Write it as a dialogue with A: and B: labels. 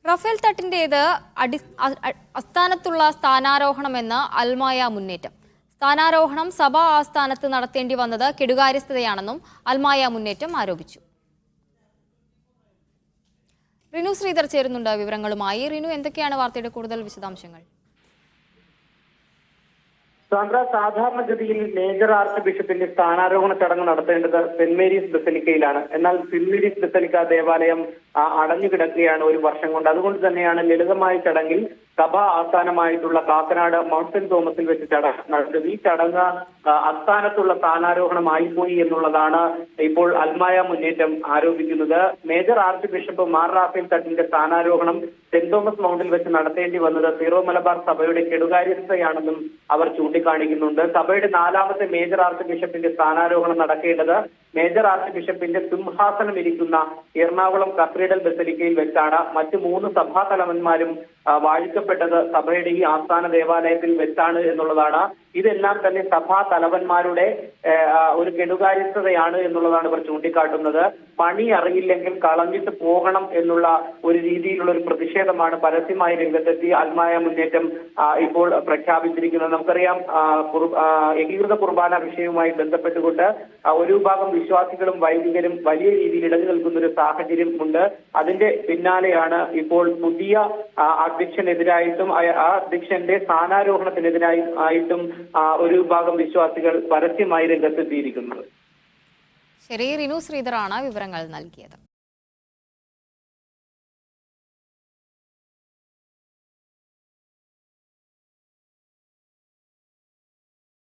A: Rafale തട്ടിന്റേത് അസ്ഥാനത്തുള്ള സ്ഥാനാരോഹണമെന്ന് അൽമായ മുന്നേറ്റം. സ്ഥാനാരോഹണം സഭാ ആസ്ഥാനത്ത് നടത്തേണ്ടി വന്നത് കെടുകാര്യസ്ഥതയാണെന്നും അൽമായ മുന്നേറ്റം ആരോപിച്ചു. റിനു ശ്രീധർ ചേരുന്നുണ്ട് വിവരങ്ങളുമായി. റിനു, എന്തൊക്കെയാണ് വാർത്തയുടെ കൂടുതൽ വിശദാംശങ്ങൾ?
B: സാന്ദ്ര, സാധാരണഗതിയിൽ മേജർ ആർച്ച് ബിഷപ്പിന്റെ സ്ഥാനാരോഹണ ചടങ്ങ് നടത്തേണ്ടത് സെന്റ് മേരീസ് ബസലിക്കയിലാണ്. എന്നാൽ സെന്റ് മേരീസ് ബസലിക്ക ദേവാലയം അടഞ്ഞു കിടക്കുകയാണ് ഒരു വർഷം കൊണ്ട്. അതുകൊണ്ട് തന്നെയാണ് ലളിതമായ ചടങ്ങിൽ സഭാ ആസ്ഥാനമായിട്ടുള്ള കാക്കനാട് മൗണ്ട് സെന്റ് തോമസിൽ വെച്ച് ചടങ്ങ് നടന്നത്. ഈ ചടങ്ങ് അസ്ഥാനത്തുള്ള സ്ഥാനാരോഹണമായിപ്പോയി എന്നുള്ളതാണ് ഇപ്പോൾ അൽമായ മുന്നേറ്റം ആരോപിക്കുന്നത്. Major archbishop Mar Raphael തട്ടിന്റെ സ്ഥാനാരോഹണം സെന്റ് തോമസ് മൗണ്ടിൽ വെച്ച് നടത്തേണ്ടി വന്നത് സീറോ മലബാർ സഭയുടെ കെടുകാര്യസ്ഥതയാണെന്നും അവർ ചൂണ്ടിക്കാണിക്കുന്നുണ്ട്. സഭയുടെ 4ാമത്തെ മേജർ ആർച്ച് ബിഷപ്പിന്റെ സ്ഥാനാരോഹണം നടക്കേണ്ടത് മേജർ ആർച്ച് ബിഷപ്പിന്റെ സിംഹാസനം ഇരിക്കുന്ന എറണാകുളം കത്തീഡ്രൽ ബസലിക്കയിൽ വെച്ചാണ്. മറ്റ് 3 സഭാ തലവന്മാരും വാഴിക്കപ്പെട്ടത് സഭയുടെ ഈ ആസ്ഥാന ദേവാലയത്തിൽ വെച്ചാണ് എന്നുള്ളതാണ്. ഇതെല്ലാം തന്നെ സഭാ തലവന്മാരുടെ ഒരു കെടുകാര്യസ്ഥതയാണ് എന്നുള്ളതാണ് ഇവർ ചൂണ്ടിക്കാട്ടുന്നത്. പണി അറിയില്ലെങ്കിൽ കളഞ്ഞിട്ട് പോകണം എന്നുള്ള ഒരു രീതിയിലുള്ള ഒരു പ്രതിഷേധമാണ് പരസ്യമായി രംഗത്തെത്തി അൽമായ മുന്നേറ്റം ഇപ്പോൾ പ്രഖ്യാപിച്ചിരിക്കുന്നത്. നമുക്കറിയാം, ഏകീകൃത കുർബാന വിഷയവുമായി ബന്ധപ്പെട്ടുകൊണ്ട് ഒരു വിഭാഗം വിശ്വാസികളും വൈദികരും വലിയ രീതിയിൽ ഇടഞ്ഞു നിൽക്കുന്ന ഒരു സാഹചര്യം ഉണ്ട്. അതിന്റെ പിന്നാലെയാണ് ഇപ്പോൾ പുതിയ അധ്യക്ഷനെതിരായിട്ടും ആ അധ്യക്ഷന്റെ സ്ഥാനാരോഹണത്തിനെതിരായിട്ടും ഒരു വിഭാഗം വിശ്വാസികൾ പരസ്യമായി രംഗത്തെത്തിയിരിക്കുന്നത്.
A: ശരി, റിനു ശ്രീധറാണ് വിവരങ്ങൾ നൽകിയത്.